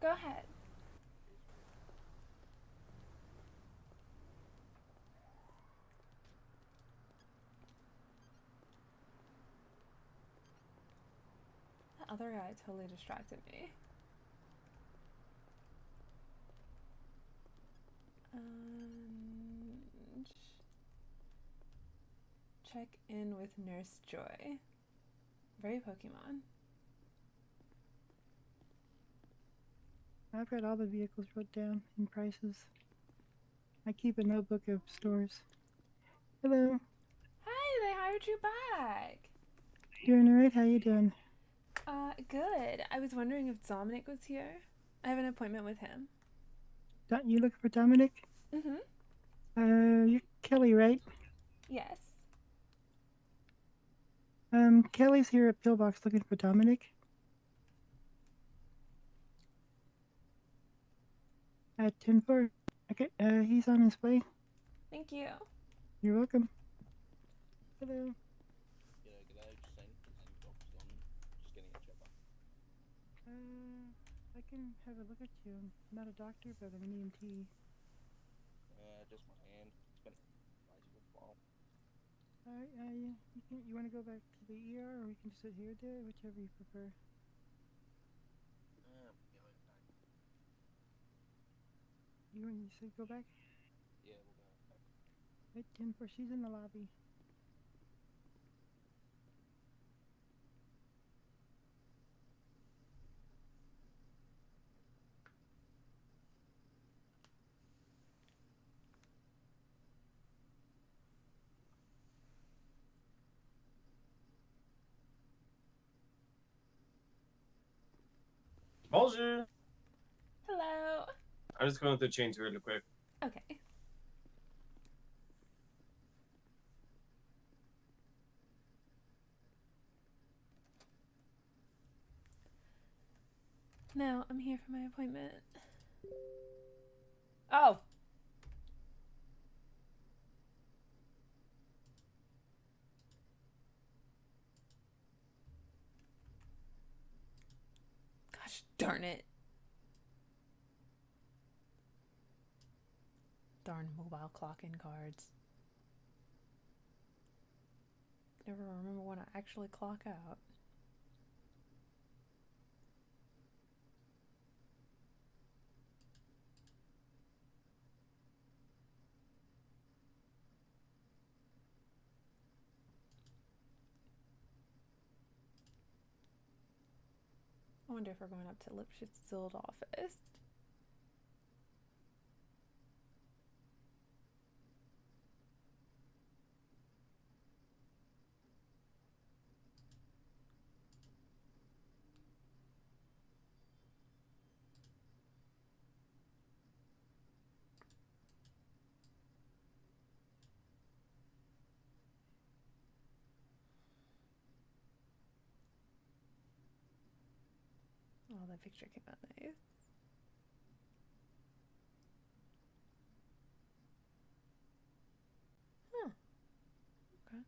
Go ahead. The other guy totally distracted me. Um, Check in with Nurse Joy. Very Pokemon. I've got all the vehicles wrote down in prices. I keep a notebook of stores. Hello. Hey, they hired you back. Doing alright? How you doing? Good. I was wondering if Dominic was here. I have an appointment with him. You looking for Dominic? Mm-hmm. You're Kelly, right? Yes. Kelly's here at Pillbox looking for Dominic. At 10-4. Okay, he's on his way. Thank you. You're welcome. Hello. G'day, g'day. Just saying, is you focused on just getting a checkup? I can have a look at you. I'm not a doctor, but I'm an EMT. Just my hand. It's been bicycle for a while. Alright, you want to go back to the ER, or we can just sit here or there, whichever you prefer. Yeah, we'll go back. You said go back? Yeah, we'll go back. Right, 10-4. She's in the lobby. Bonjour. Hello. I'm just going to change really quick. Okay. Now I'm here for my appointment. Oh. Gosh darn it. Darn mobile clock-in cards. Never remember when I actually clock out. I wonder if we're going up to Lipschitz old office. Oh, that picture came out nice. Huh. Okay.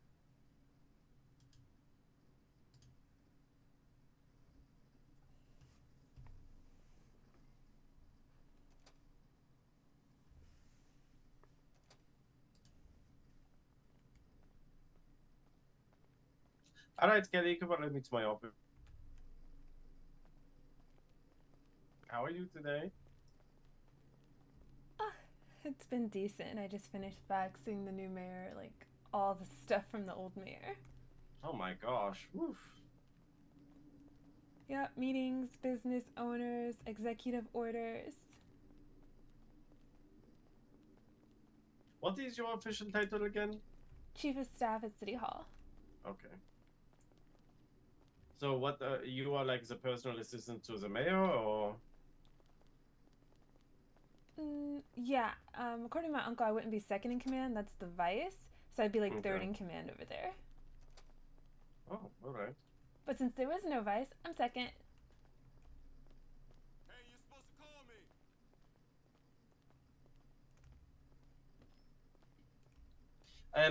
All right, Kelly, come on, let me to my office. How are you today? Ah, it's been decent. I just finished faxing the new mayor, like, all the stuff from the old mayor. Oh my gosh. Woof. Yep, meetings, business owners, executive orders. What is your official title again? Chief of staff at City Hall. Okay. So what, you are like the personal assistant to the mayor, or? Yeah, according to my uncle, I wouldn't be second in command. That's the vice. So I'd be like third Okay. in command over there. Oh, all right. But since there was no vice, I'm second. Hey, you're supposed to call me.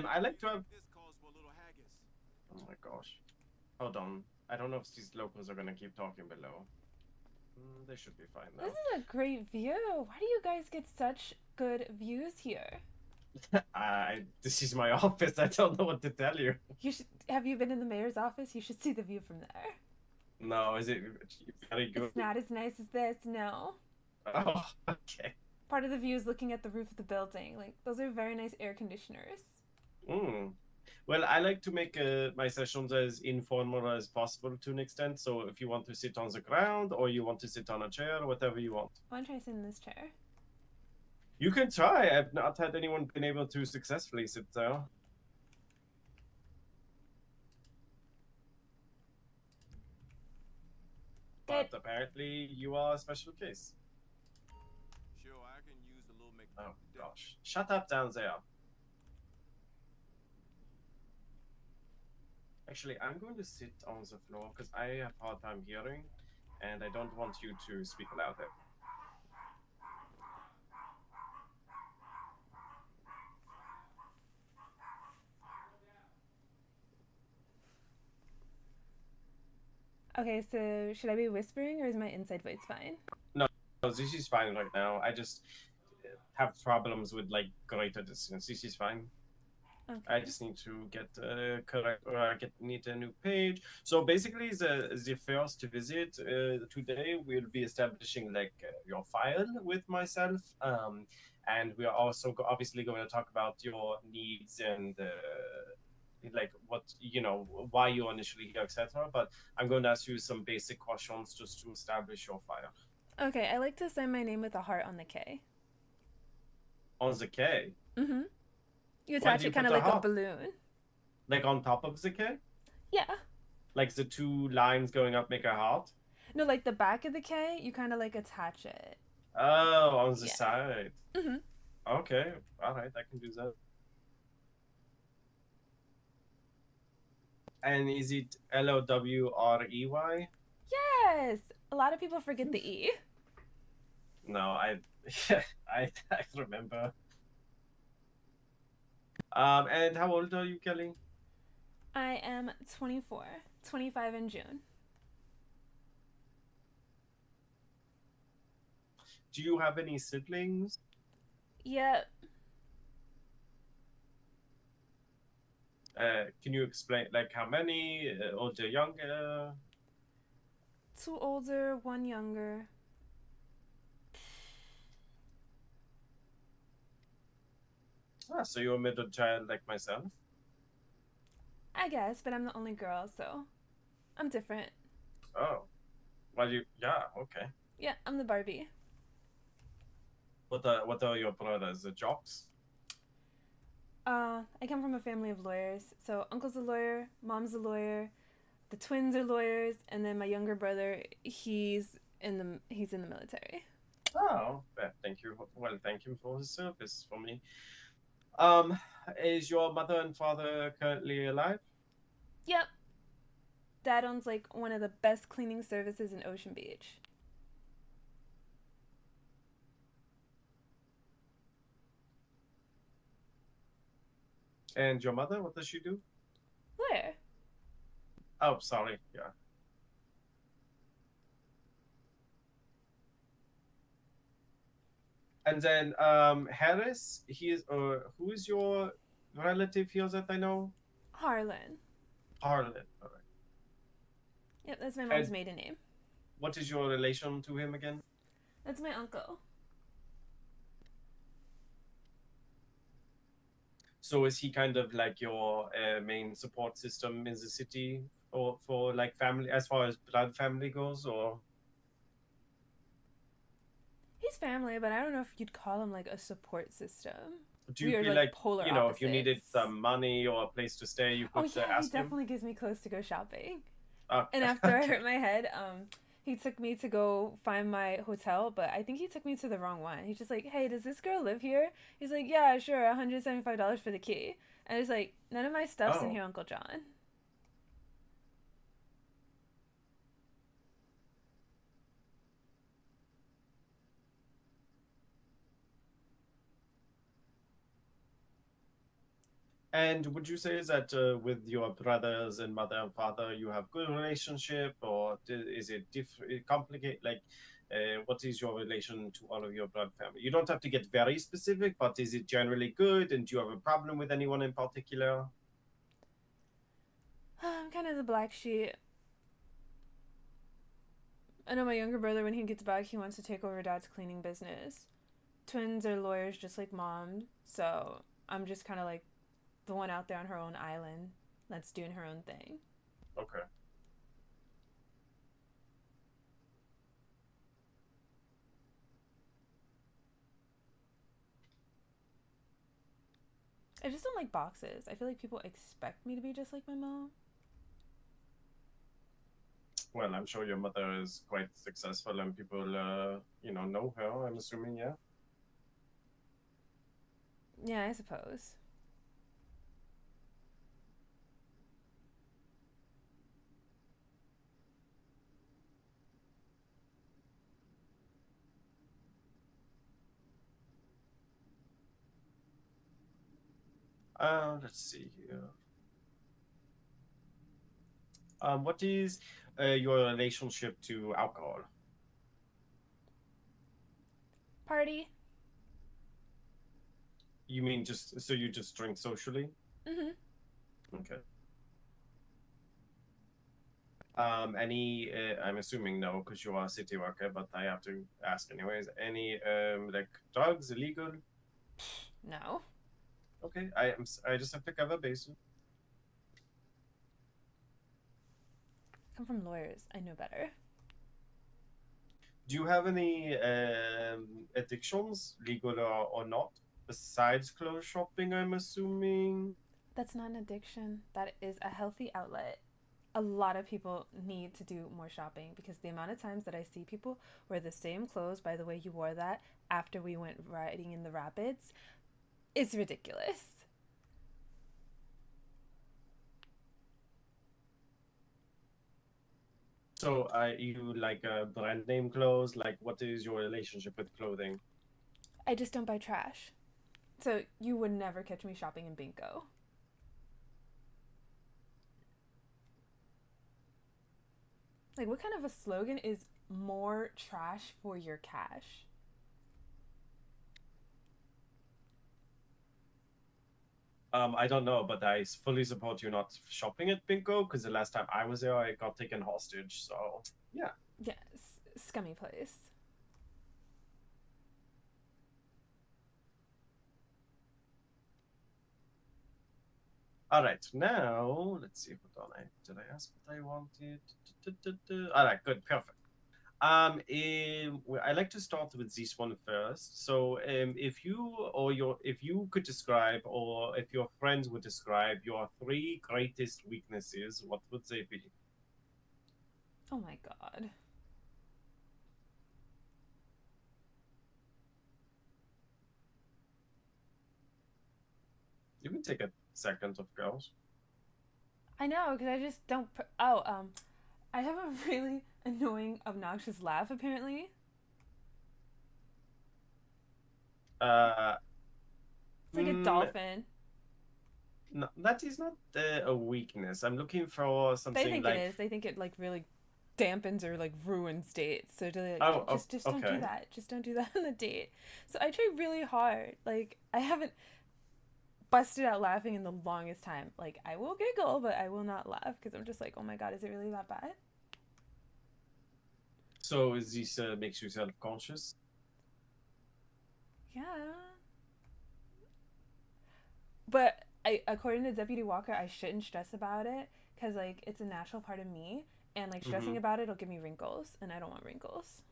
I like to have. This calls for a little haggis. Oh my gosh. Hold on. I don't know if these locals are gonna keep talking below. They should be fine This now. is a great view. Why do you guys get such good views here? This is my office. I don't know what to tell you. You should. Have you been in the mayor's office? You should see the view from there. No, is it very good? It's not as nice as this, no. Oh, okay. Part of the view is looking at the roof of the building. Like, those are very nice air conditioners. Mm. Well, I like to make my sessions as informal as possible to an extent. So if you want to sit on the ground or you want to sit on a chair, whatever you want. I want to try to sit in this chair. You can try. I've not had anyone been able to successfully sit there. Good. But apparently you are a special case. Sure, I can use a little make. Oh gosh. Shut up down there. Actually, I'm going to sit on the floor because I have a hard time hearing and I don't want you to speak louder. Okay, so should I be whispering or is my inside voice fine? No, this is fine right now. I just have problems with like greater distance. This is fine. Okay. I just need to get correct, or I need a new page. So basically, the first visit today we'll be establishing like your file with myself, and we are also obviously going to talk about your needs and like what why you're initially here, etc. But I'm going to ask you some basic questions just to establish your file. Okay, I like to sign my name with a heart on the K. On the K. Mm-hmm. You Why attach do you it kind of put the like a heart? balloon. Like on top of the K? Yeah. Like the two lines going up make a heart? No, like the back of the K, you kind of like attach it. Oh, on the Yeah. side. Mm-hmm. Okay, all right, I can do that. And is it Lowrey? Yes. A lot of people forget the E. No, I remember. And how old are you, Kelly? I am 24, 25 in June. Do you have any siblings? Yep. Can you explain like how many? Older, younger? 2 older, 1 younger. Ah, so you're a middle child like myself? I guess, but I'm the only girl, so I'm different. Oh, well, yeah, okay. Yeah, I'm the Barbie. What are your brothers? The jocks? I come from a family of lawyers. So uncle's a lawyer, mom's a lawyer, the twins are lawyers, and then my younger brother, he's in the military. Oh, thank you. Well, thank you for his service for me. Is your mother and father currently alive? Yep. Dad owns like one of the best cleaning services in Ocean Beach. And your mother, what does she do? Lawyer. Oh, sorry. Yeah. And then Harris, he is who is your relative here that I know? Harlan. Harlan. All right. Yep, that's my mom's And maiden name. what is your relation to him again? That's my uncle. So is he kind of like your main support system in the city, or for like family, as far as blood family goes, or? He's family, but I don't know if you'd call him like a support system. Do you We are feel like like, polar if you needed opposites. some money or a place to stay, you Oh could yeah, he ask him? definitely gives me clothes to go shopping. Okay. And after I hurt my head, he took me to go find my hotel, but I think he took me to the wrong one. He's just like, "Hey, does this girl live here?" He's like, "Yeah, sure, $175 for the key." And it's like, "None of my stuff's in Oh. here, Uncle John." And would you say that with your brothers and mother and father, you have good relationship, or is it complicated? Like, what is your relation to all of your blood family? You don't have to get very specific, but is it generally good? And do you have a problem with anyone in particular? I'm kind of the black sheep. I know my younger brother, when he gets back, he wants to take over dad's cleaning business. Twins are lawyers just like mom, so I'm just kind of like the one out there on her own island that's doing her own thing. Okay. I just don't like boxes. I feel like people expect me to be just like my mom. Well, I'm sure your mother is quite successful, and people, know her. I'm assuming, yeah. Yeah, I suppose. Let's see here. What is your relationship to alcohol? Party? You mean just so you just drink socially? Mm-hmm. Okay. Any? I'm assuming no, because you are a city worker, but I have to ask anyways. Any like drugs illegal? No. Okay, I just have to cover bases. Come from lawyers. I know better. Do you have any addictions, legal or not, besides clothes shopping? I'm assuming. That's not an addiction. That is a healthy outlet. A lot of people need to do more shopping because the amount of times that I see people wear the same clothes, by the way you wore that after we went riding in the rapids, it's ridiculous. So, you like brand name clothes? Like, what is your relationship with clothing? I just don't buy trash. So you would never catch me shopping in Bingo. Like, what kind of a slogan is more trash for your cash? I don't know, but I fully support you not shopping at Bingo because the last time I was there, I got taken hostage. So, yeah. Yeah, scummy place. All right, now let's see. Hold on, did I ask what I wanted? All right, good, perfect. I like to start with this one first. So, if you could describe, or if your friends would describe your three greatest weaknesses, what would they be? Oh my god. You can take a second, of course. I know, because I just don't. Oh, I have a really annoying, obnoxious laugh, apparently. Uh, It's like a mm, dolphin. no, that is not a weakness. I'm looking for They something think it like, is. They think it, like, really dampens or, like, ruins dates. So, they're like, oh, oh, just don't do okay. that. Just don't do that on the date. So, I try really hard. Like, I haven't busted out laughing in the longest time. Like, I will giggle, but I will not laugh because I'm just like, oh my god, is it really that bad? So this makes you self-conscious. Yeah. But according to Deputy Walker, I shouldn't stress about it because, like, it's a natural part of me. And, like, stressing Mm-hmm. about it will give me wrinkles. And I don't want wrinkles.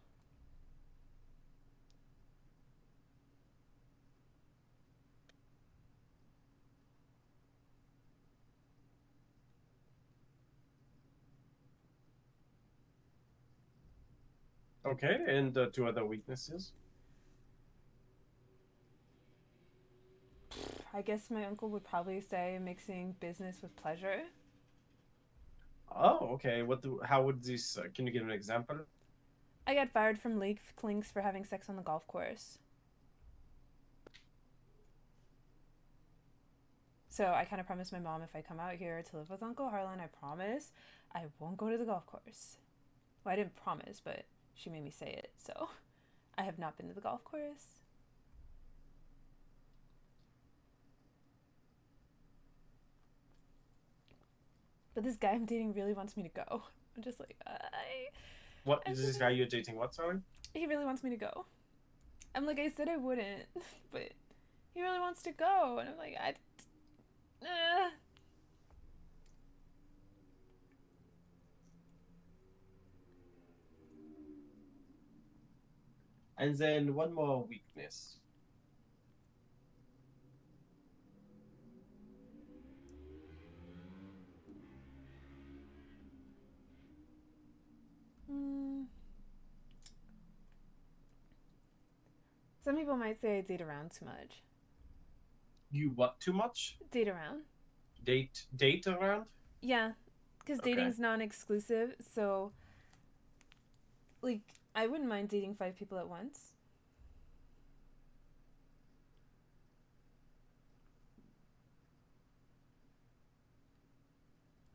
Okay, and two other weaknesses. I guess my uncle would probably say mixing business with pleasure. Oh, okay. How would this? Can you give an example? I got fired from Leaf Clinks for having sex on the golf course. So I kind of promised my mom if I come out here to live with Uncle Harlan, I promise I won't go to the golf course. Well, I didn't promise, but she made me say it. So I have not been to the golf course. But this guy I'm dating really wants me to go. I'm just like, What is this guy you're dating? What, sorry? he really wants me to go. I'm like, I said I wouldn't, but he really wants to go. And I'm like, And then one more weakness. Some people might say I date around too much. You what too much? Date around? Date around? Yeah, because Okay. dating's non-exclusive, so like I wouldn't mind dating 5 people at once.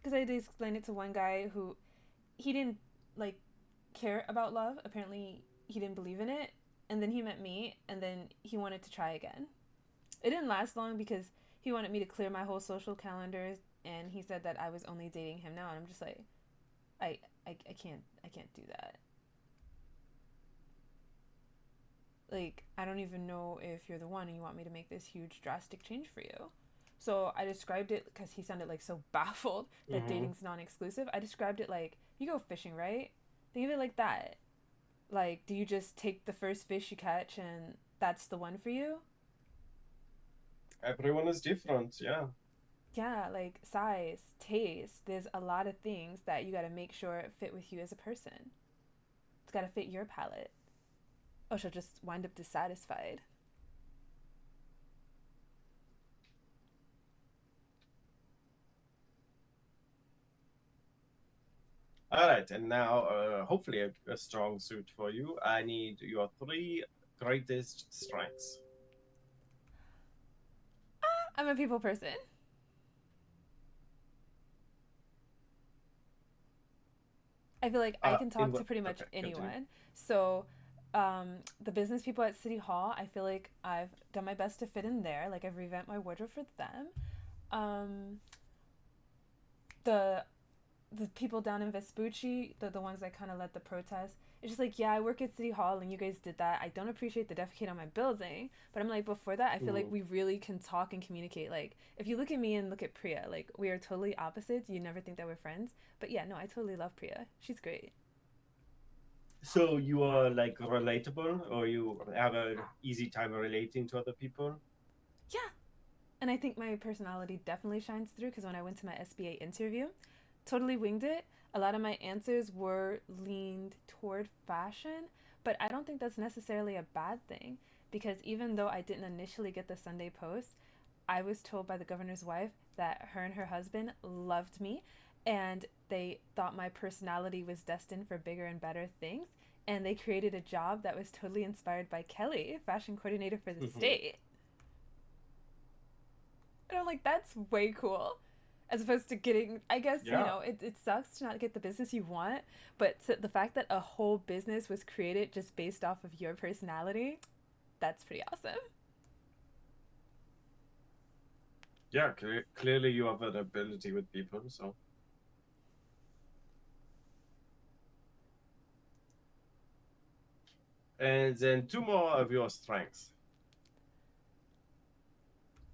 Because I had to explain it to one guy who he didn't like care about love. Apparently, he didn't believe in it, and then he met me, and then he wanted to try again. It didn't last long because he wanted me to clear my whole social calendars, and he said that I was only dating him now, and I'm just like, I can't do that. Like, I don't even know if you're the one and you want me to make this huge drastic change for you. So I described it because he sounded like so baffled that dating's non-exclusive. I described it like, you go fishing, right? Think of it like that. Like, do you just take the first fish you catch and that's the one for you? Everyone is different, yeah. Yeah, like size, taste. There's a lot of things that you got to make sure fit with you as a person. It's got to fit your palate. Or she'll just wind up dissatisfied. All right, and now hopefully a strong suit for you. I need your 3 greatest strengths. I'm a people person. I feel like I can talk to pretty much anyone. Continue. So, the business people at City Hall, I feel like I've done my best to fit in there. Like, I've revamped my wardrobe for them. The people down in Vespucci, the ones that kind of led the protest, it's just like, yeah, I work at City Hall and you guys did that. I don't appreciate the defecate on my building, but I'm like, before that, I feel like we really can talk and communicate. Like, if you look at me and look at Priya, like, we are totally opposites. You never think that we're friends. But yeah, no, I totally love Priya. She's great. So you are like relatable, or you have an easy time relating to other people? Yeah. And I think my personality definitely shines through because when I went to my SBA interview, totally winged it. A lot of my answers were leaned toward fashion, but I don't think that's necessarily a bad thing because even though I didn't initially get the Sunday Post, I was told by the governor's wife that her and her husband loved me and they thought my personality was destined for bigger and better things. And they created a job that was totally inspired by Kelly, fashion coordinator for the state. And I'm like, that's way cool. As opposed to getting, I guess, you know, it sucks to not get the business you want, but the fact that a whole business was created just based off of your personality, that's pretty awesome. Yeah, clearly you have an ability with people, so. And then 2 more of your strengths.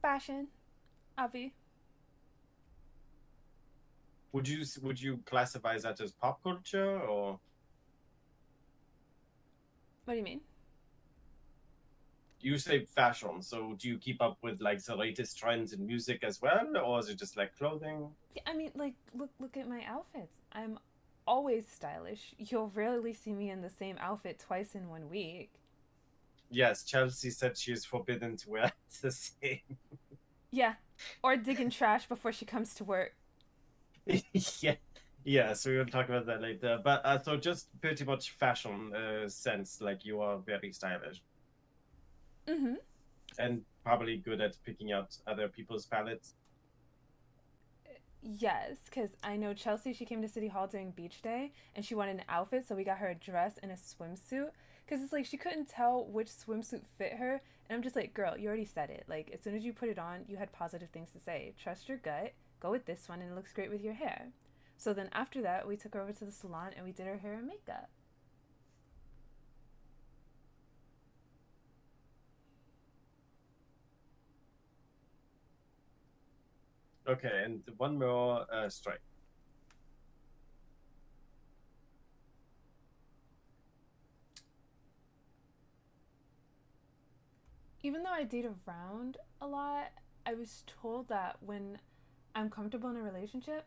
Fashion, Avi. Would you classify that as pop culture, or? What do you mean? You say fashion, so do you keep up with like the latest trends in music as well, or is it just like clothing? Yeah, I mean, like, look at my outfits. I'm always stylish. You'll rarely see me in the same outfit twice in 1 week. Yes, Chelsea said she is forbidden to wear the same. Yeah, or digging trash before she comes to work. Yeah, so we'll talk about that later. But so just pretty much fashion sense, like you are very stylish. Mm-hmm. And probably good at picking out other people's palettes. Yes, because I know Chelsea, she came to City Hall during beach day and she wanted an outfit, so we got her a dress and a swimsuit. Because it's like she couldn't tell which swimsuit fit her. And I'm just like, girl, you already said it. Like, as soon as you put it on, you had positive things to say. Trust your gut, go with this one, and it looks great with your hair. So then after that, we took her over to the salon and we did her hair and makeup. Okay, and one more strike. Even though I date around a lot, I was told that when I'm comfortable in a relationship,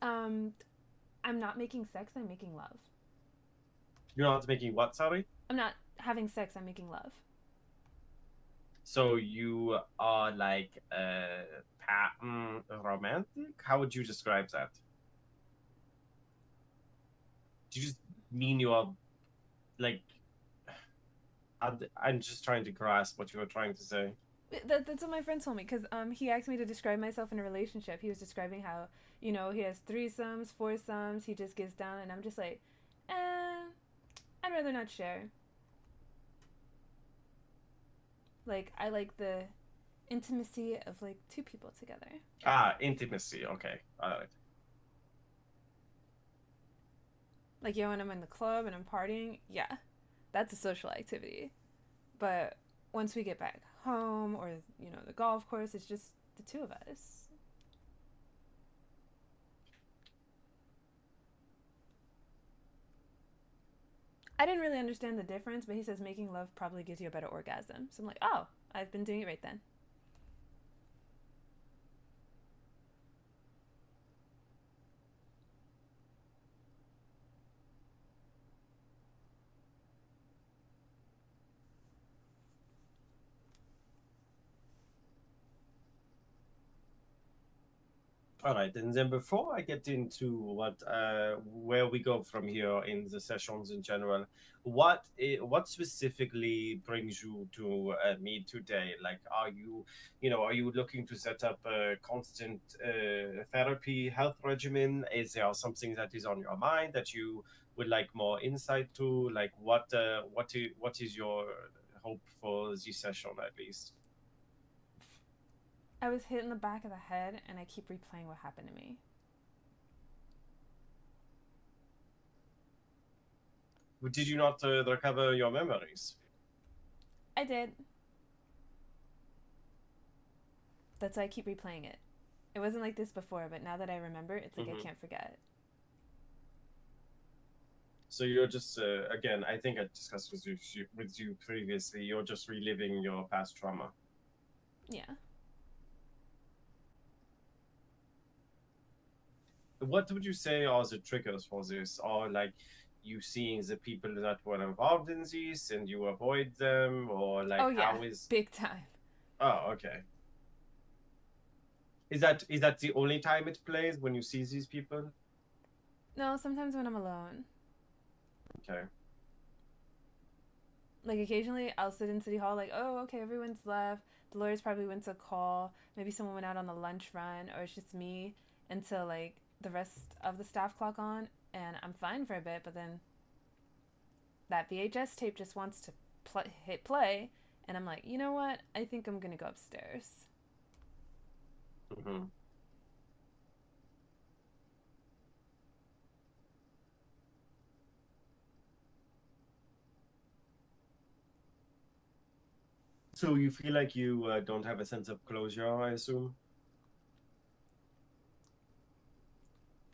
um, I'm not making sex, I'm making love. You're not making what, sorry? I'm not having sex, I'm making love. So you are like romantic? How would you describe that? Do you just mean you are like I'm just trying to grasp what you were trying to say. That's what my friend told me because he asked me to describe myself in a relationship. He was describing how, you know, he has threesomes, foursomes, he just gets down, and I'm just like, I'd rather not share. Like, I like the intimacy of like two people together. Ah, intimacy. Okay, all right. Like, yeah, when I'm in the club and I'm partying, yeah, that's a social activity. But once we get back home or, you know, the golf course, it's just the two of us. I didn't really understand the difference, but he says making love probably gives you a better orgasm. So I'm like, oh, I've been doing it right then. All right, and then before I get into what where we go from here in the sessions in general, what specifically brings you to me today? Like, are you, are you looking to set up a constant therapy health regimen? Is there something that is on your mind that you would like more insight to? Like, what is your hope for this session at least? I was hit in the back of the head and I keep replaying what happened to me. Did you not recover your memories? I did. That's why I keep replaying it. It wasn't like this before, but now that I remember, it's like I can't forget. So you're just again, I think I discussed with you previously. You're just reliving your past trauma. Yeah. What would you say are the triggers for this? Or like you seeing the people that were involved in this and you avoid them, or like Oh yeah, how is? big time. Oh, okay. Is that the only time it plays when you see these people? No, sometimes when I'm alone. Okay. Like occasionally I'll sit in City Hall like, oh, okay, everyone's left. The lawyers probably went to call. Maybe someone went out on the lunch run, or it's just me until like the rest of the staff clock on, and I'm fine for a bit. But then that VHS tape just wants to hit play, and I'm like, you know what? I think I'm gonna go upstairs. Mm-hmm. So you feel like you don't have a sense of closure, I assume?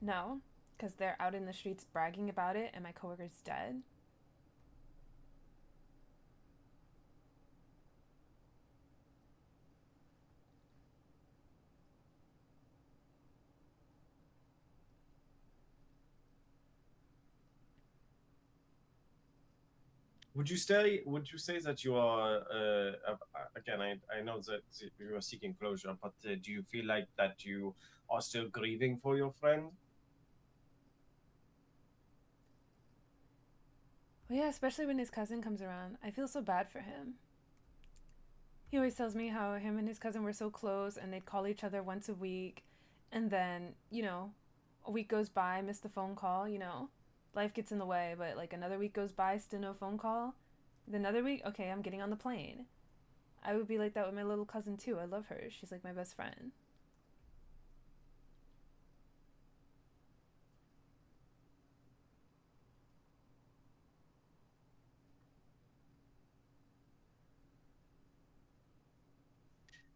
No, because they're out in the streets bragging about it, and my coworker's dead. Would you say that you are again? I know that you are seeking closure, but do you feel like that you are still grieving for your friend? Well, yeah, especially when his cousin comes around. I feel so bad for him. He always tells me how him and his cousin were so close and they'd call each other once a week. And then, a week goes by, miss the phone call, life gets in the way, but like another week goes by, still no phone call. Then another week, okay, I'm getting on the plane. I would be like that with my little cousin too. I love her. She's like my best friend.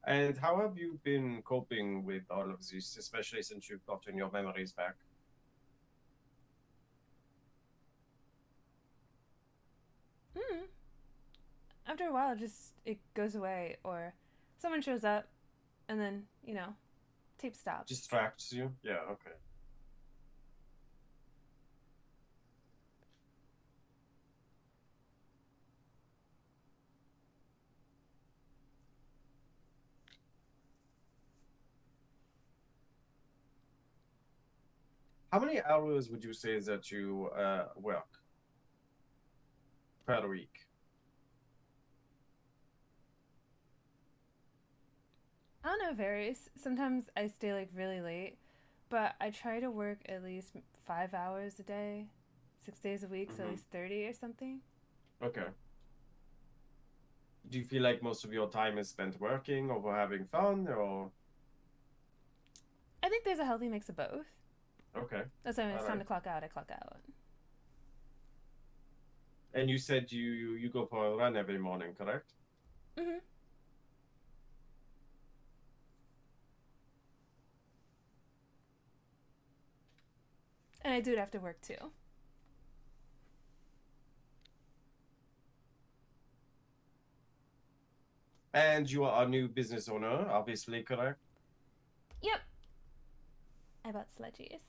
And how have you been coping with all of this, especially since you've gotten your memories back? Hmm. After a while, just it goes away, or someone shows up, and then tape stops. Distracts you? Yeah, okay. How many hours would you say that you work per week? I don't know, it varies. Sometimes I stay like really late, but I try to work at least 5 hours a day, 6 days a week, so at least 30 or something. Okay. Do you feel like most of your time is spent working or having fun, or? I think there's a healthy mix of both. Okay. That's why when it's time Alright. to clock out, I clock out. And you said you go for a run every morning, correct? Mhm. And I do it after work too. And you are a new business owner, obviously, correct? Yep. I bought sludgies.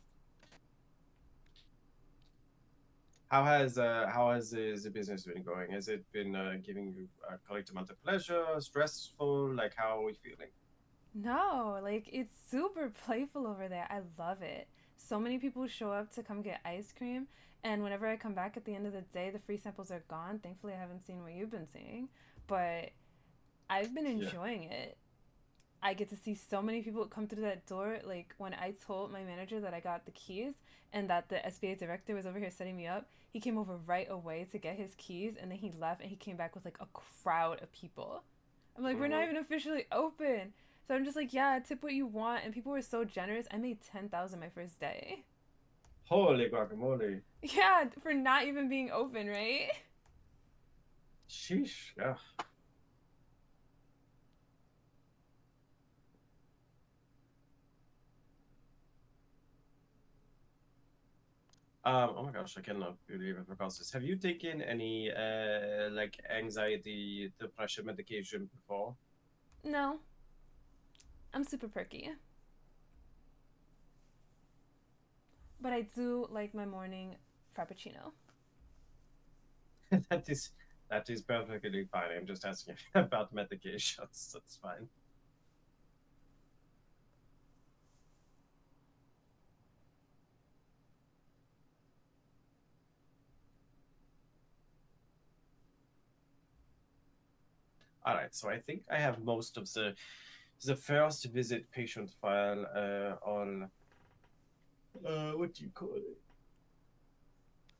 How has the business been going? Has it been giving you a correct amount of pleasure, stressful? Like, how are we feeling? No, like it's super playful over there. I love it. So many people show up to come get ice cream, and whenever I come back at the end of the day, the free samples are gone. Thankfully, I haven't seen what you've been seeing, but I've been Yeah. enjoying it. I get to see so many people come through that door. Like when I told my manager that I got the keys and that the SBA director was over here setting me up, he came over right away to get his keys, and then he left and he came back with like a crowd of people. I'm like, we're not even officially open. So I'm just like, yeah, tip what you want, and people were so generous. I made 10,000 my first day. Holy guacamole! Yeah, for not even being open, right? Sheesh. Yeah. Oh my gosh, I cannot believe I forgot this. Have you taken any like anxiety, depression medication before? No, I'm super perky. But I do like my morning frappuccino. that is that is perfectly fine. I'm just asking about medications. That's fine. All right, so I think I have most of the first visit patient file all what do you call it?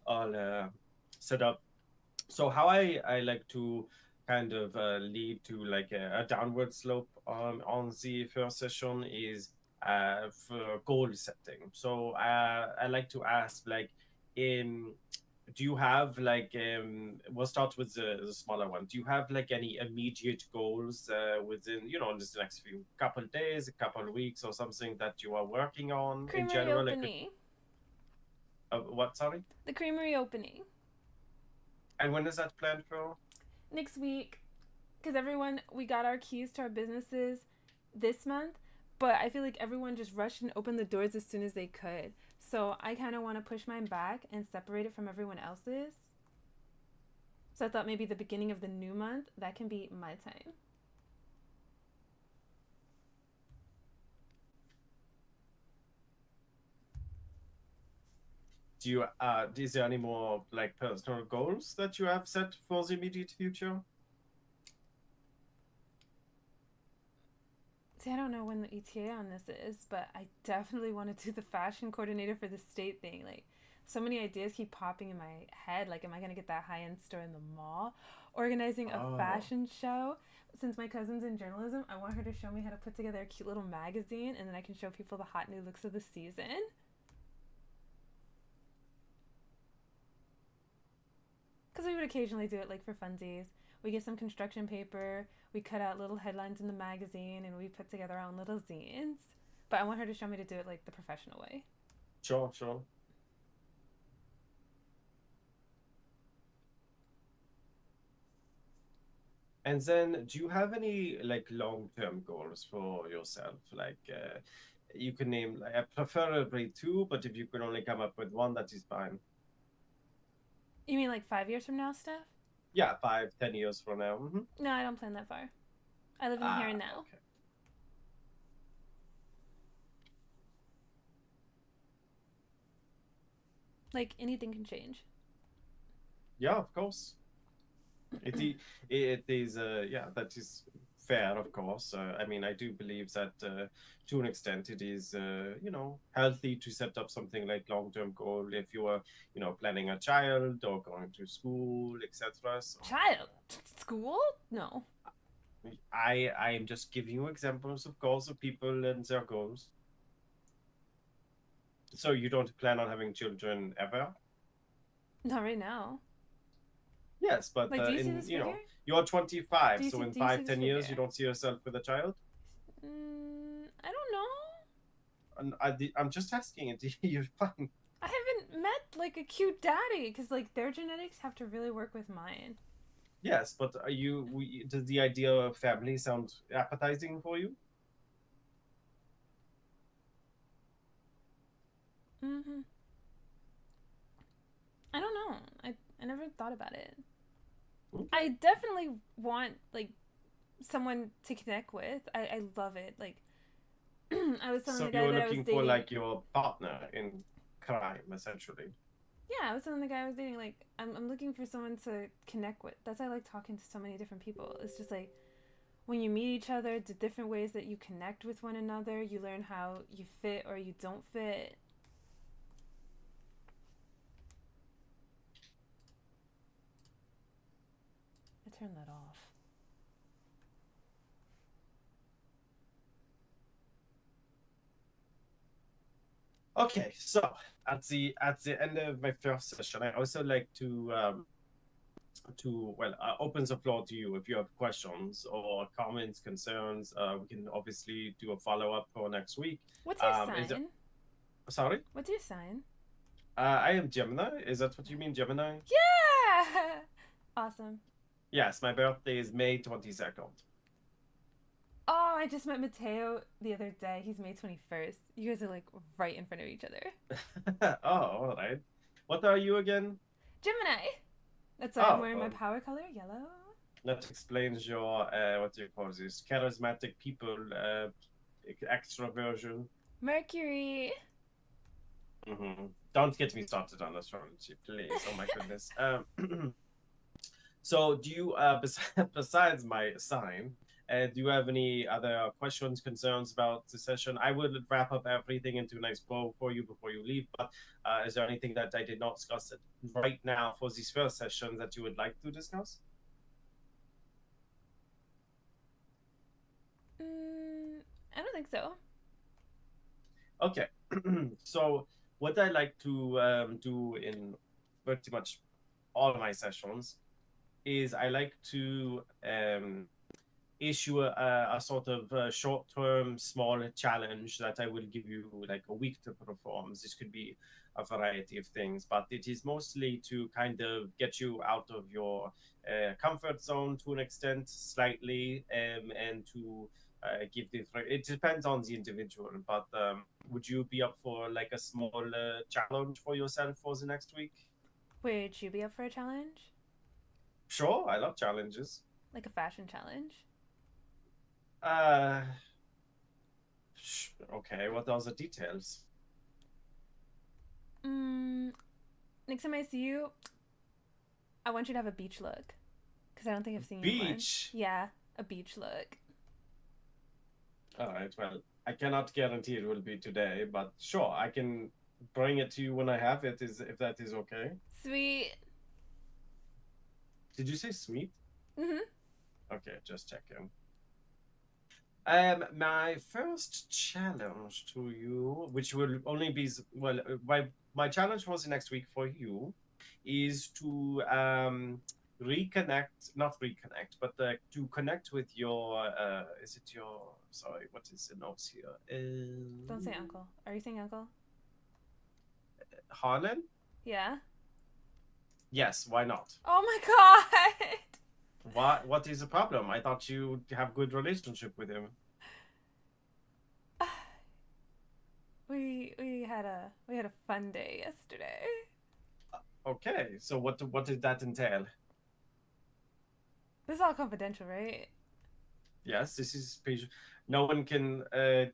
All set up. So how I like to kind of lead to like a downward slope on the first session is for goal setting. So I like to ask like in do you have like we'll start with the smaller one. Do you have like any immediate goals within in this next few couple days, a couple weeks or something that you are working on in Creamery general, like opening. what, sorry? The creamery opening. And when is that planned for? Next week. Because we got our keys to our businesses this month, but I feel like everyone just rushed and opened the doors as soon as they could. So I kind of want to push mine back and separate it from everyone else's. So I thought maybe the beginning of the new month, that can be my time. Do you is there any more like personal goals that you have set for the immediate future? See, I don't know when the ETA on this is, but I definitely want to do the fashion coordinator for the state thing. Like, so many ideas keep popping in my head. Like, am I going to get that high-end store in the mall? Organizing a Oh. fashion show. Since my cousin's in journalism, I want her to show me how to put together a cute little magazine, and then I can show people the hot new looks of the season. Because we would occasionally do it, like, for funsies. We get some construction paper, we cut out little headlines in the magazine, and we put together our own little zines. But I want her to show me to do it, like, the professional way. Sure, sure. And then, do you have any like long-term goals for yourself? Like, you can name like preferably two, but if you can only come up with one, that is fine. You mean, like, 5 years from now, Steph? Yeah, 5, 10 years from now. Mm-hmm. No, I don't plan that far. I live in the here and now. Okay. Like, anything can change. Yeah, of course. It is yeah, that is fair, of course. I mean, I do believe that to an extent it is healthy to set up something like long-term goal if you are planning a child or going to school, etc. So Child? School? No. I am just giving you examples, of course, of people and their goals. So you don't plan on having children ever? Not right now. Yes, but Like, do you see in this figure? you're 25, Do you so see- in do you see 5, this 10 years figure? you don't see yourself with a child? I don't know. And I'm just asking it. You're fine. I haven't met, like, a cute daddy, because, like, their genetics have to really work with mine. Yes, but does the idea of family sound appetizing for you? Mm-hmm. I don't know. I never thought about it. Okay. I definitely want, like, someone to connect with. I love it. Like, I was telling So the guy you're that I was looking dating. for like your partner in crime, essentially. Yeah, I was telling the guy I was dating, like, I'm looking for someone to connect with. That's why I like talking to so many different people. It's just like, when you meet each other, the different ways that you connect with one another, you learn how you fit or you don't fit. I turned that off. Okay, so at the end of my first session, I also like to open the floor to you if you have questions or comments, concerns. We can obviously do a follow up for next week. What's your Is sign? it, sorry? What's your sign? I am Gemini. Is that what you mean, Gemini? Yeah! Awesome. Yes, my birthday is May 22nd. Oh, I just met Mateo the other day. He's May 21st. You guys are, like, right in front of each other. Oh, all right. What are you again? Gemini! That's why I'm wearing my power color, yellow. That explains your, what do you call this, charismatic people, extroversion. Mercury! Mm-hmm. Don't get me started on astrology, please. Oh my goodness. So do you, besides my sign, do you have any other questions, concerns about the session? I will wrap up everything into a nice bow for you before you leave, but is there anything that I did not discuss right now for this first session that you would like to discuss? I don't think so. Okay. So what I like to do in pretty much all my sessions is I like to issue a sort of short-term small challenge that I will give you like a week to perform. This could be a variety of things, but it is mostly to kind of get you out of your comfort zone to an extent slightly, and to give it depends on the individual, but would you be up for like a small challenge for yourself for the next week? Would you be up for a challenge? Sure, I love challenges. Like a fashion challenge? Uh, okay, what are the details? Next time I see you, I want you to have a beach look. Because I don't think I've seen you in one. Beach? Yeah, a beach look. All right. Well, I cannot guarantee it will be today, but sure, I can bring it to you when I have it. Is if that is okay. Sweet. Did you say sweet? Mhm. Okay, just checking. My first challenge to you, which will only be my challenge was next week for you, is to reconnect, not reconnect, but to connect with your. Is it your? Sorry, what is the notes here? Don't say uncle. Are you saying uncle? Harlan? Yeah. Yes. Why not? Oh my god. What is the problem? I thought you have good relationship with him. We had a fun day yesterday. Okay, so what did that entail? This is all confidential, right? Yes, this is no one can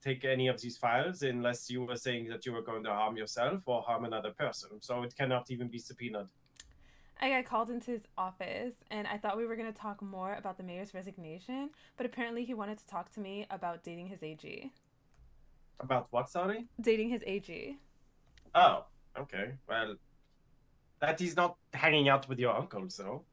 take any of these files unless you were saying that you were going to harm yourself or harm another person. So it cannot even be subpoenaed. I got called into his office and I thought we were going to talk more about the mayor's resignation, but apparently he wanted to talk to me about dating his AG. About what, sorry? Dating his AG. Oh, okay. Well, that is not hanging out with your uncle, so.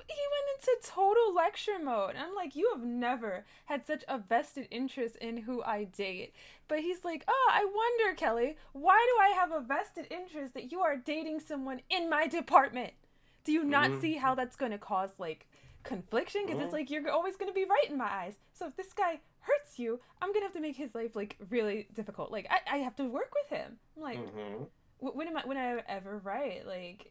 He went into total lecture mode. And I'm like, you have never had such a vested interest in who I date. But he's like, oh, I wonder, Kelly, why do I have a vested interest that you are dating someone in my department? Do you not see how that's going to cause, like, confliction? Because it's like, you're always going to be right in my eyes. So if this guy hurts you, I'm going to have to make his life, like, really difficult. Like, I have to work with him. I'm like, when I ever right? Like,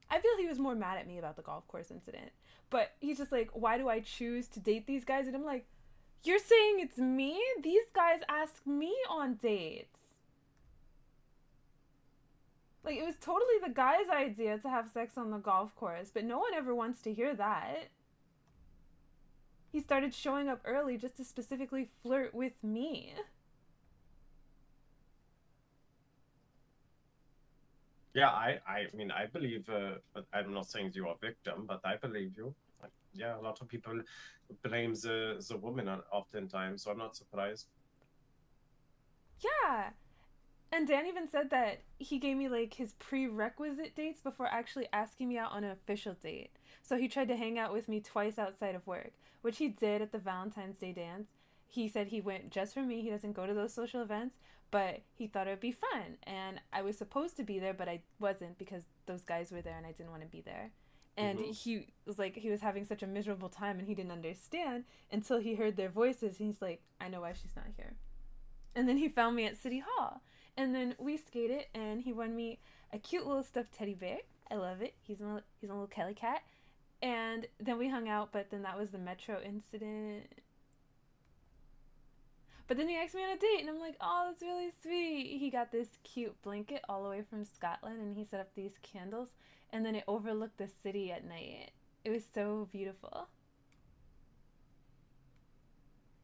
I feel he was more mad at me about the golf course incident. But he's just like, why do I choose to date these guys? And I'm like, you're saying it's me? These guys ask me on dates. Like, it was totally the guy's idea to have sex on the golf course, but no one ever wants to hear that. He started showing up early just to specifically flirt with me. Yeah, I mean, I believe, but I'm not saying you are a victim, but I believe you. Yeah, a lot of people blame the woman oftentimes, so I'm not surprised. Yeah. And Dan even said that he gave me like his prerequisite dates before actually asking me out on an official date. So he tried to hang out with me twice outside of work, which he did at the Valentine's Day dance. He said he went just for me. He doesn't go to those social events, but he thought it would be fun. And I was supposed to be there, but I wasn't because those guys were there and I didn't want to be there. And he was like, he was having such a miserable time and he didn't understand until he heard their voices. And he's like, I know why she's not here. And then he found me at City Hall. And then we skated, and he won me a cute little stuffed teddy bear. I love it. He's my little Kelly cat. And then we hung out, but then that was the Metro incident. But then he asked me on a date, and I'm like, oh, that's really sweet. He got this cute blanket all the way from Scotland, and he set up these candles, and then it overlooked the city at night. It was so beautiful.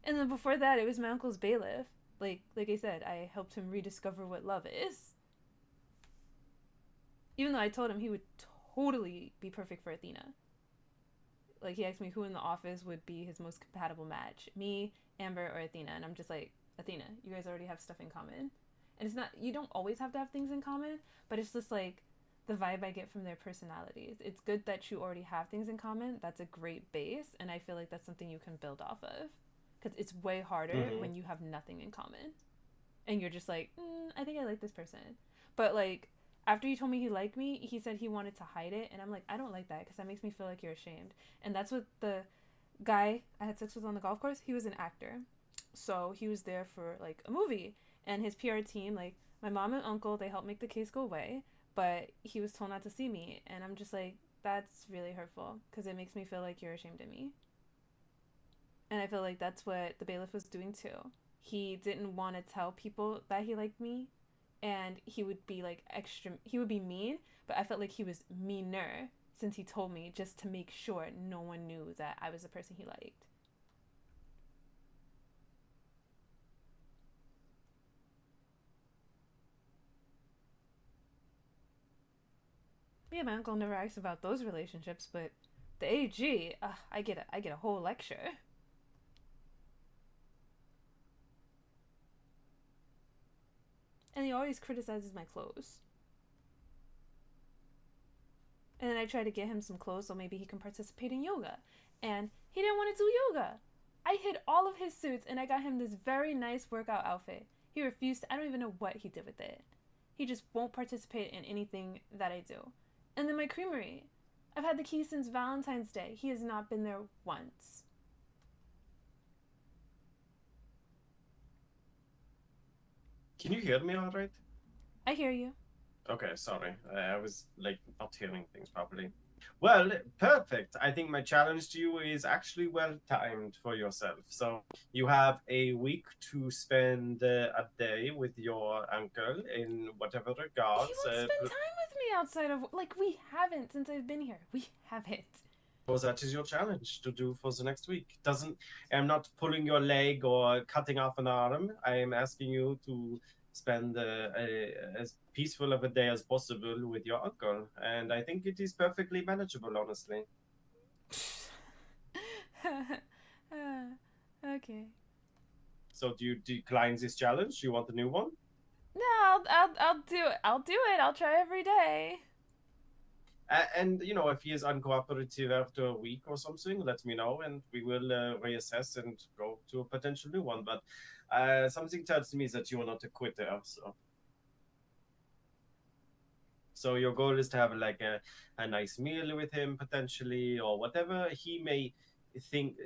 And then before that, it was my uncle's bailiff. Like I said, I helped him rediscover what love is. Even though I told him he would totally be perfect for Athena. Like, he asked me who in the office would be his most compatible match. Me, Amber, or Athena. And I'm just like, Athena, you guys already have stuff in common. And it's not, you don't always have to have things in common, but it's just like the vibe I get from their personalities. It's good that you already have things in common. That's a great base. And I feel like that's something you can build off of. Because it's way harder when you have nothing in common. And you're just like, I think I like this person. But, like, after he told me he liked me, he said he wanted to hide it. And I'm like, I don't like that because that makes me feel like you're ashamed. And that's what the guy I had sex with on the golf course, he was an actor. So he was there for, like, a movie. And his PR team, like, my mom and uncle, they helped make the case go away. But he was told not to see me. And I'm just like, that's really hurtful because it makes me feel like you're ashamed of me. And I feel like that's what the bailiff was doing too. He didn't want to tell people that he liked me. And he would be like he would be mean. But I felt like he was meaner since he told me just to make sure no one knew that I was the person he liked. Me and my uncle never asked about those relationships, but the AG, I get a whole lecture. And he always criticizes my clothes. And then I try to get him some clothes so maybe he can participate in yoga. And he didn't want to do yoga. I hid all of his suits and I got him this very nice workout outfit. He refused. I don't even know what he did with it. He just won't participate in anything that I do. And then my creamery. I've had the key since Valentine's Day. He has not been there once. Can you hear me all right? I hear you. Okay, sorry. I was like not hearing things properly. Well, perfect. I think my challenge to you is actually well timed for yourself. So you have a week to spend a day with your uncle in whatever He regards. won't spend time with me outside of, like, we haven't since I've been here. We haven't. Well, that is your challenge to do for the next week. I'm not pulling your leg or cutting off an arm. I am asking you to spend as peaceful of a day as possible with your uncle, and I think it is perfectly manageable, honestly. Okay. So, do you decline this challenge? You want a new one? No, I'll do it. I'll do it. I'll try every day. And you know, if he is uncooperative after a week or something, let me know, and we will reassess and go to a potential new one. But something tells me that you are not a quitter, so. So your goal is to have like a nice meal with him potentially, or whatever he may think.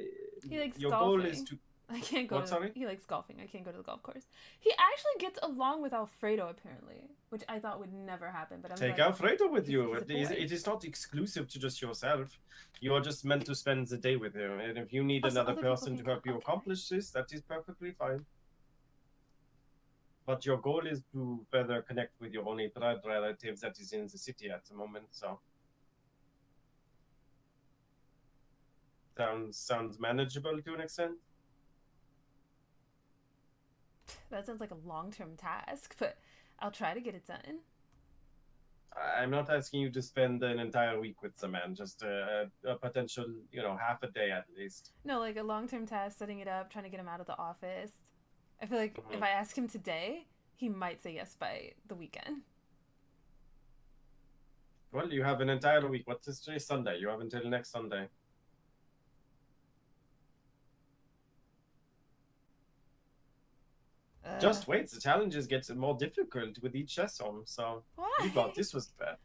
He likes Your golfing. goal is to. I can't go. What, sorry? He likes golfing. I can't go to the golf course. He actually gets along with Alfredo apparently, which I thought would never happen. But I'm Take like, Alfredo with he's you. a boy. It is not exclusive to just yourself. You are just meant to spend the day with him, and if you need Oh, so another other people person can to help go. you Okay. accomplish this, that is perfectly fine. But your goal is to better connect with your only blood relative that is in the city at the moment. So sounds manageable to an extent. That sounds like a long-term task, but I'll try to get it done. I'm not asking you to spend an entire week with the man, just a potential, half a day at least. No, like a long-term task, setting it up, trying to get him out of the office. I feel like if I ask him today, he might say yes by the weekend. Well, you have an entire week. What is today? Sunday. You have until next Sunday. Just wait. The challenges get more difficult with each session. So Why? you thought this was bad.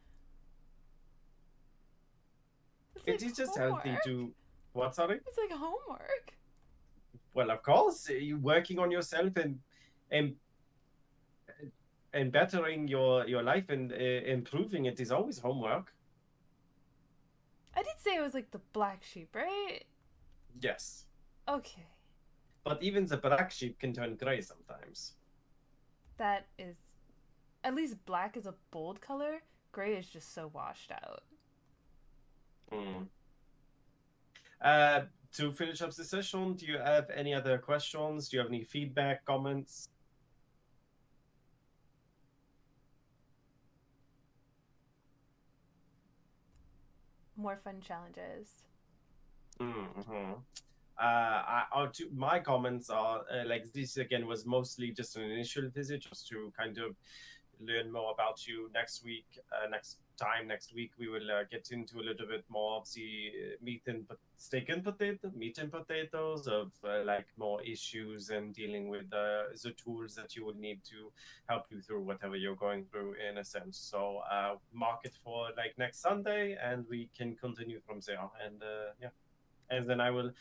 It's It is like just homework. healthy to. What, sorry? It's like homework. Well, of course, you working on yourself and bettering your life and improving it is always homework. I did say it was like the black sheep, right? Yes. Okay. But even the black sheep can turn gray sometimes. That is... At least black is a bold color. Gray is just so washed out. To finish up the session, do you have any other questions? Do you have any feedback, comments? More fun challenges. My comments are like this again was mostly just an initial visit, just to kind of learn more about you. Next week we will get into a little bit more of the meat and potatoes of like more issues and dealing with the tools that you will need to help you through whatever you're going through in a sense. So mark it for like next Sunday and we can continue from there. And and then I will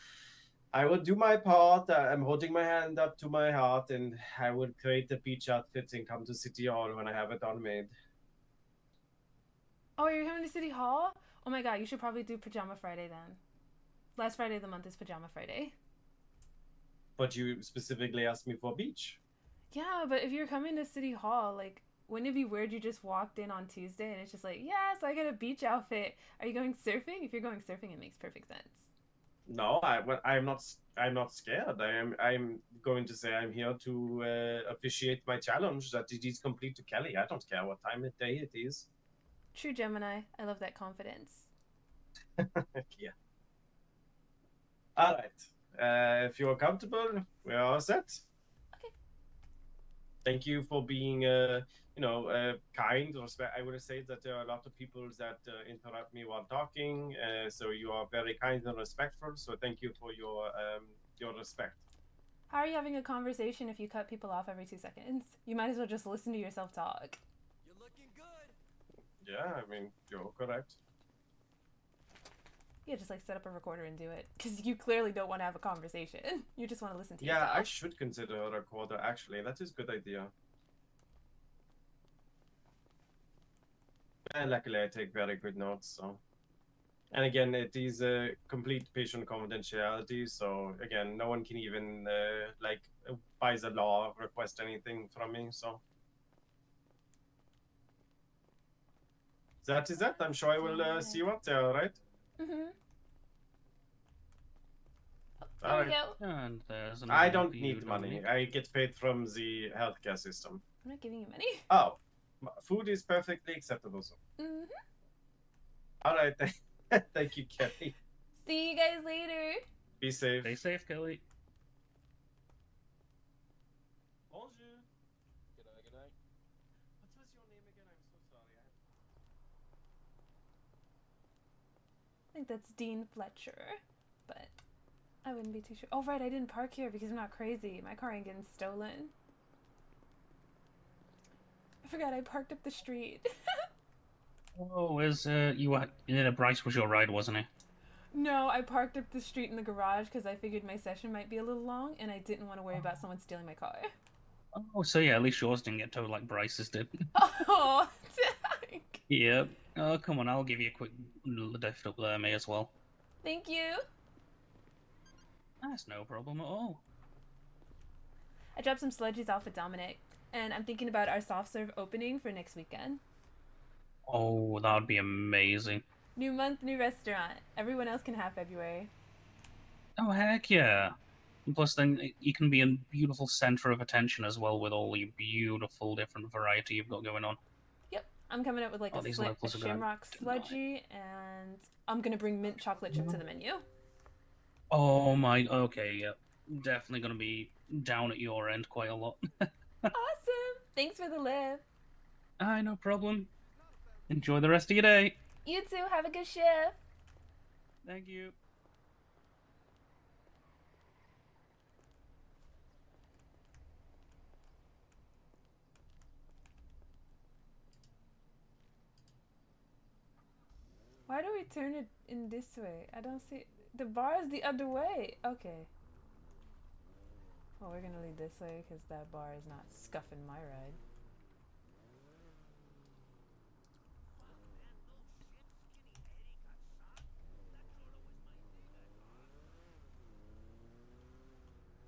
do my part. I'm holding my hand up to my heart, and I will create the beach outfit and come to City Hall when I have it all made. Oh, you're coming to City Hall? Oh my god, you should probably do Pajama Friday then. Last Friday of the month is Pajama Friday. But you specifically asked me for beach. Yeah, but if you're coming to City Hall, like, wouldn't it be weird you just walked in on Tuesday and it's just like, yes, I got a beach outfit. Are you going surfing? If you're going surfing, it makes perfect sense. No, I'm not. I'm not scared. I'm going to say I'm here to officiate my challenge that it is complete to Kelly. I don't care what time of day it is. True Gemini. I love that confidence. Yeah. All right. If you're comfortable, we're all set. Okay. thank you for being kind. Respect. I would say that there are a lot of people that interrupt me while talking, so you are very kind and respectful. So thank you for your respect. How are you having a conversation if you cut people off every 2 seconds? You might as well just listen to yourself talk. You're looking good. Yeah, I mean you're correct. Yeah, just like set up a recorder and do it. Because you clearly don't want to have a conversation. You just want to listen to Yeah, yourself. I should consider a recorder. Actually, that is a good idea. And luckily, I take very good notes. So, and again, it is a complete patient confidentiality. So again, no one can even by the law request anything from me. So that is it. I'm sure I will see you up there. All right. Mm-hmm. All There we right. go. And there's I another one don't for you, need money. Dominic. I get paid from the healthcare system. I'm not giving you money. Oh, food is perfectly acceptable. So. Mm-hmm. All right. Thank you, Kelly. See you guys later. Be safe. Stay safe, Kelly. Bonjour. Good night, good night. What was your name again? I'm so sorry. I think that's Dean Fletcher. But I wouldn't be too sure. Oh, right, I didn't park here because I'm not crazy. My car ain't getting stolen. I forgot I parked up the street. Oh, Bryce was your ride, wasn't he? No, I parked up the street in the garage because I figured my session might be a little long and I didn't want to worry about someone stealing my car. Oh, so yeah, at least yours didn't get towed like Bryce's did. Oh, Yep. Oh, come on, I'll give you a quick lift up there, may as well. thank you. That's no problem at all. I dropped some sludges off at Dominic, and I'm thinking about our soft serve opening for next weekend. Oh, that would be amazing. New month, new restaurant. Everyone else can have February. Oh, heck yeah. Plus, then you can be a beautiful center of attention as well with all the beautiful different variety you've got going on. Yep, I'm coming up with like These a locals are gonna shamrock sludgy, and I'm gonna bring mint chocolate chip to the menu. Oh my, okay, yeah. Definitely gonna be down at your end quite a lot. Awesome! Thanks for the lift. Aye, no problem. Enjoy the rest of your day. You too, have a good shift. Thank you. Why do we turn it in this way? I don't see... The bar is the other way. Okay. Well, we're gonna lead this way because that bar is not scuffing my ride.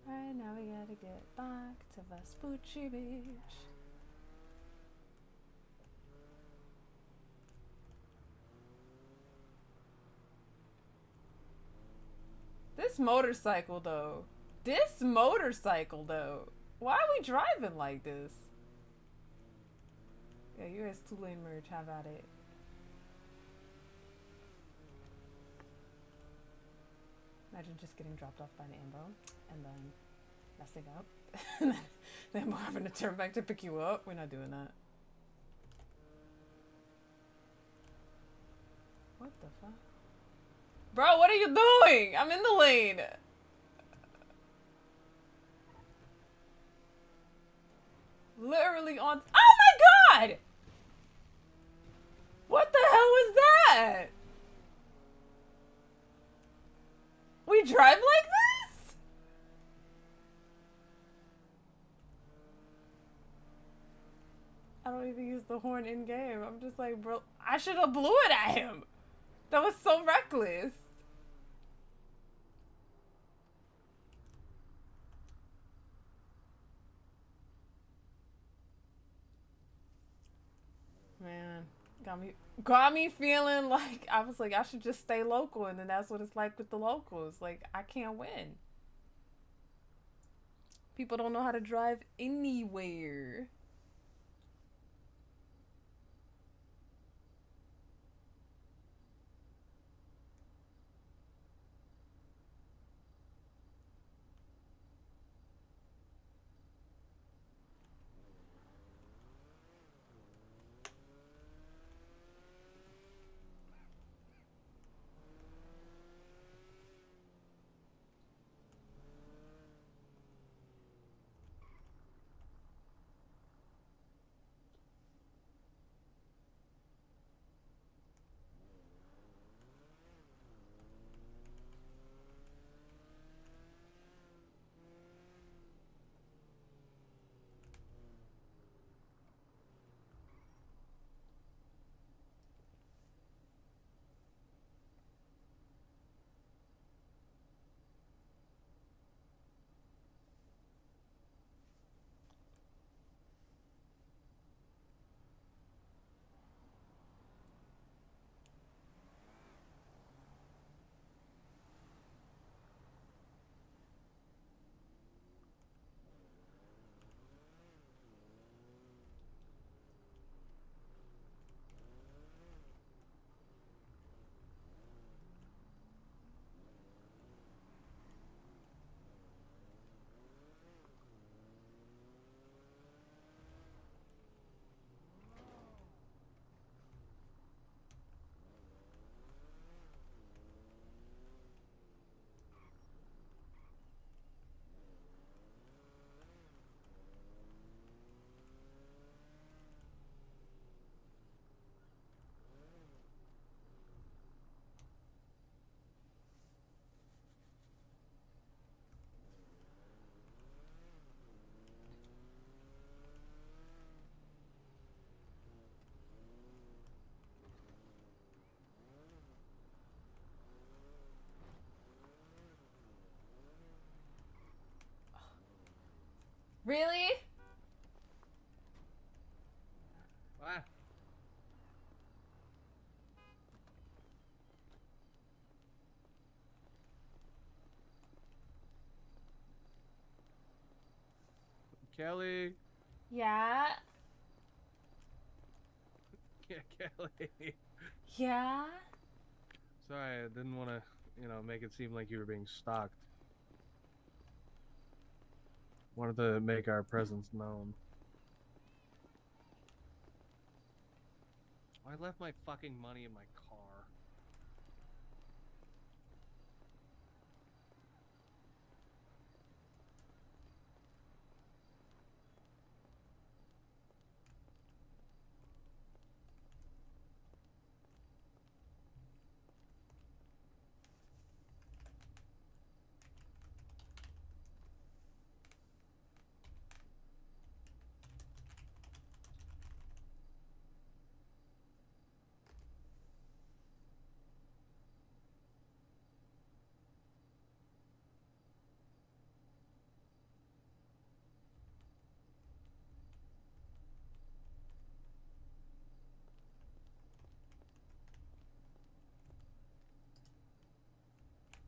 Alright, now we gotta get back to Vespucci Beach. This motorcycle though. Why are we driving like this? Yeah, you guys two-lane merge, have at it. Imagine just getting dropped off by an ambo and then messing up. And then we're having to turn back to pick you up. We're not doing that. What the fuck? Bro, what are you doing? I'm in the lane. Literally on... Oh my god! What the hell was that? We drive like this? I don't even use the horn in game. I'm just like, bro, I should have blew it at him. That was so reckless. Man, got me feeling like I was like I should just stay local, and then that's what it's like with the locals. Like I can't win. People don't know how to drive anywhere. Really? What? Kelly. Yeah. Yeah, Kelly. Yeah. Sorry, I didn't want to, make it seem like you were being stalked. Wanted to make our presence known. I left my fucking money in my car.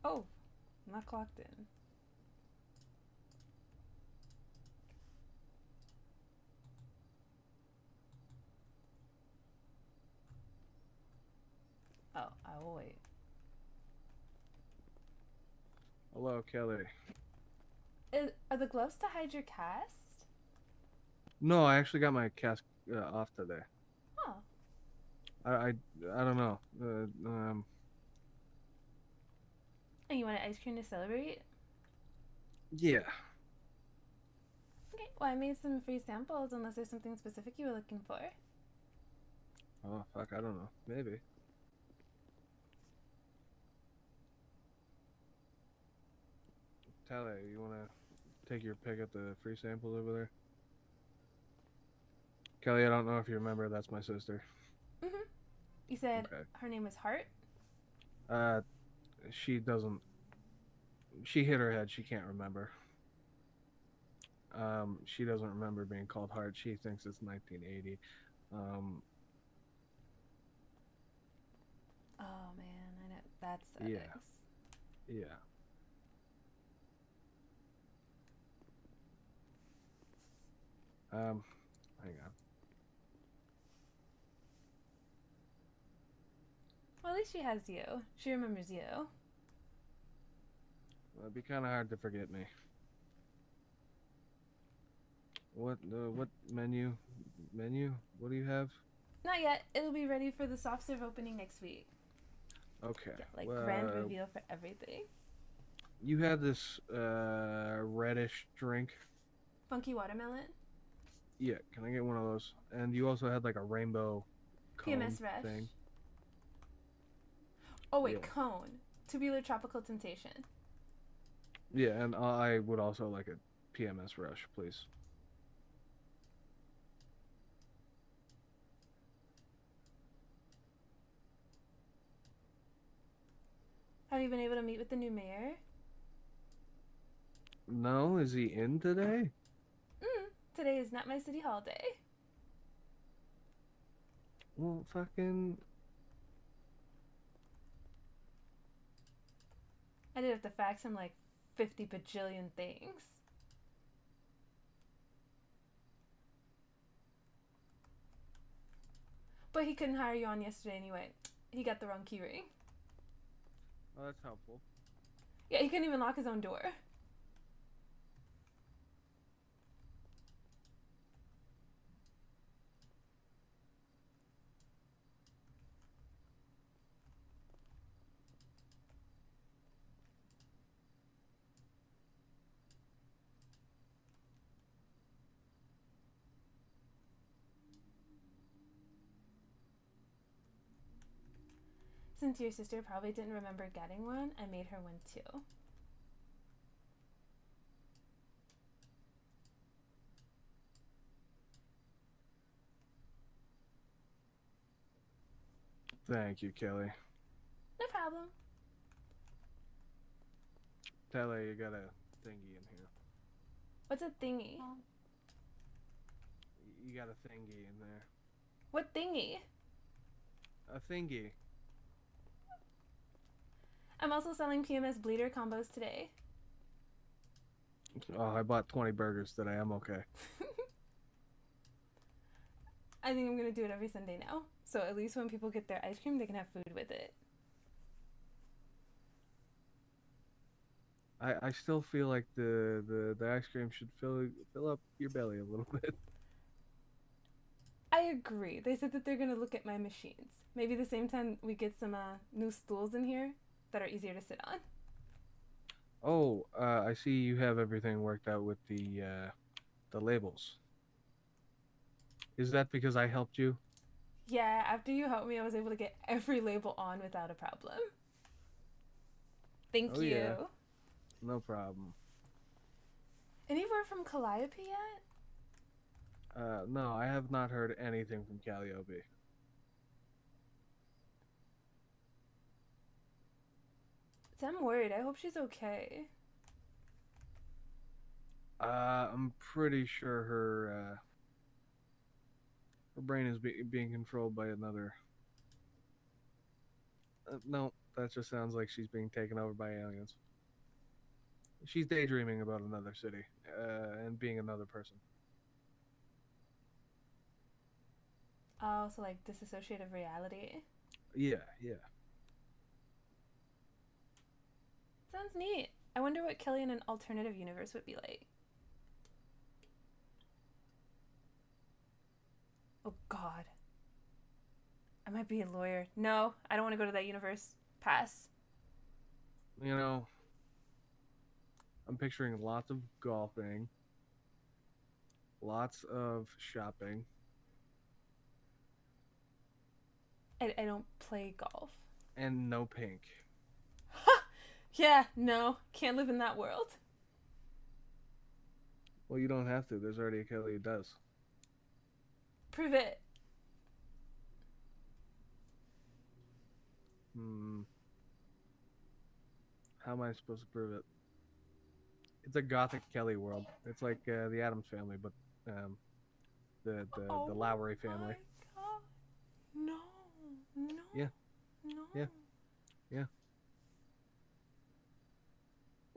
Oh, I'm not clocked in. Oh, I will wait. Hello, Kelly. Are the gloves to hide your cast? No, I actually got my cast off today. Oh. I don't know. And you want an ice cream to celebrate? Yeah. Okay. Well, I made some free samples unless there's something specific you were looking for. Oh fuck, I don't know. Maybe. Tyler, you wanna take your pick at the free samples over there? Kelly, I don't know if you remember, that's my sister. Mm-hmm. You said Okay. her name was Hart? She doesn't. She hit her head. She can't remember. She doesn't remember being called Hart. She thinks it's 1980. Oh, man. I know. That sucks. Yeah. Yeah. Hang on. Well, at least she has you. She remembers you. Well, it'd be kind of hard to forget me. What menu? What do you have? Not yet. It'll be ready for the soft serve opening next week. Okay. Yeah, like grand reveal for everything. You had this reddish drink. Funky watermelon. Yeah, can I get one of those? And you also had like a rainbow cone PMS Rush. thing. Oh wait, Yeah. cone. Tubular Tropical Temptation. Yeah, and I would also like a PMS Rush, please. Have you been able to meet with the new mayor? No, is he in today? Today is not my city hall day. Well, fucking. I did have to fax him like 50 bajillion things. But he couldn't hire you on yesterday anyway. He got the wrong key ring. Oh, that's helpful. Yeah, he couldn't even lock his own door. Since your sister probably didn't remember getting one, I made her one too. Thank you, Kelly. No problem. Taylor, you got a thingy in here. What's a thingy? you got a thingy in there. What thingy? A thingy. I'm also selling PMS bleeder combos today. Oh, I bought 20 burgers today. I'm okay. I think I'm gonna do it every Sunday now. So at least when people get their ice cream, they can have food with it. I still feel like the ice cream should fill up your belly a little bit. I agree. They said that they're gonna look at my machines. Maybe the same time we get some new stools in here that are easier to sit on. Oh, I see you have everything worked out with the labels. Is that because I helped you? Yeah, after you helped me, I was able to get every label on without a problem. Thank Oh, you. yeah. No problem. Any word from Calliope yet? No, I have not heard anything from Calliope. So I'm worried. I hope she's okay. I'm pretty sure her brain is being controlled by another. No, that just sounds like she's being taken over by aliens. She's daydreaming about another city, and being another person. Oh, so like disassociative reality. Yeah. Sounds neat. I wonder what Kelly in an alternative universe would be like. Oh God. I might be a lawyer. No, I don't want to go to that universe. Pass. You know, I'm picturing lots of golfing, lots of shopping. I don't play golf. And no pink. Yeah, no. Can't live in that world. Well, you don't have to. There's already a Kelly who does. Prove it. How am I supposed to prove it? It's a gothic Kelly world. It's like the Addams family, but the Lowry family. My God. No. No. Yeah. No. Yeah.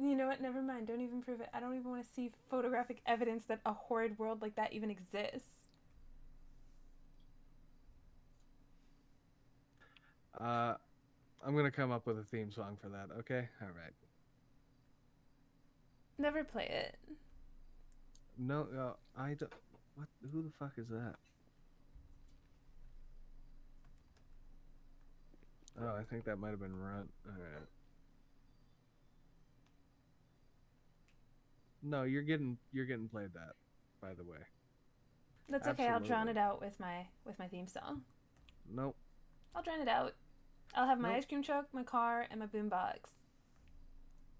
You know what? Never mind. Don't even prove it. I don't even want to see photographic evidence that a horrid world like that even exists. I'm gonna come up with a theme song for that. Okay. All right. Never play it. No, I don't. What? Who the fuck is that? Oh, I think that might have been Runt. All right. No, you're getting played that, by the way. That's okay. I'll drown Absolutely. it out with my theme song. Nope. I'll drown it out. I'll have my Nope. ice cream truck, my car, and my boombox.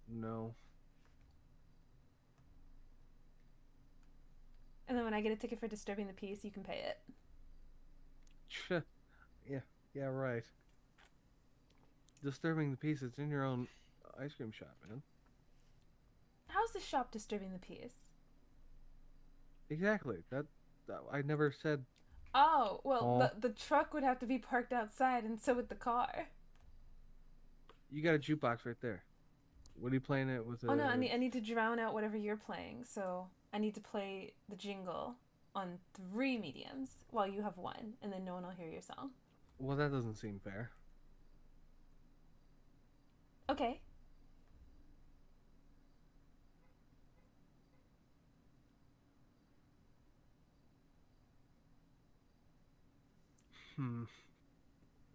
No. And then when I get a ticket for disturbing the peace, you can pay it. Yeah, right. Disturbing the peace. It's in your own ice cream shop, man. How's the shop disturbing the peace? Exactly. That I never said. Oh, well, Oh. the truck would have to be parked outside, and so would the car. You got a jukebox right there. What are you playing it with? Oh no, I need to drown out whatever you're playing, so I need to play the jingle on 3 mediums while you have 1, and then no one will hear your song. Well, that doesn't seem fair. Okay.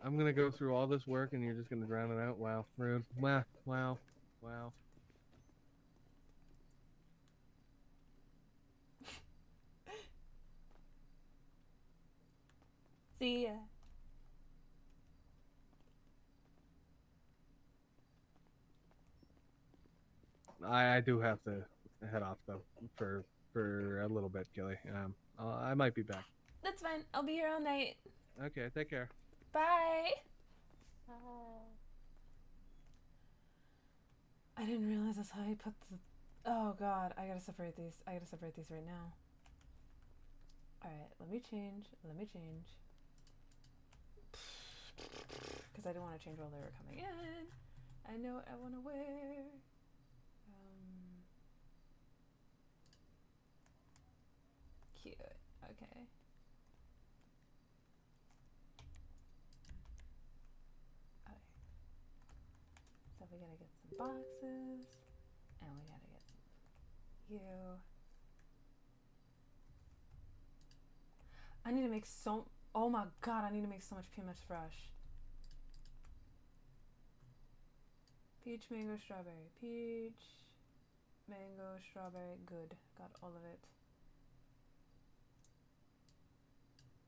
I'm gonna go through all this work and you're just gonna drown it out? Wow, rude. Wow. See ya. I do have to head off though for a little bit, Gilly. I might be back. That's fine. I'll be here all night. Okay, take care. Bye. I didn't realize that's how he put the... Oh god, I gotta separate these. I gotta separate these right now. Alright, let me change. Because I didn't want to change while they were coming in. I know what I want to wear. Cute. Okay. Okay. So we gotta get some boxes. And we gotta get some you. I need to make so... Oh my god, I need to make so much peanuts fresh. Peach, mango, strawberry. Peach, mango, strawberry. Good. Got all of it.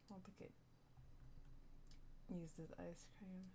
I don't think it used as ice cream.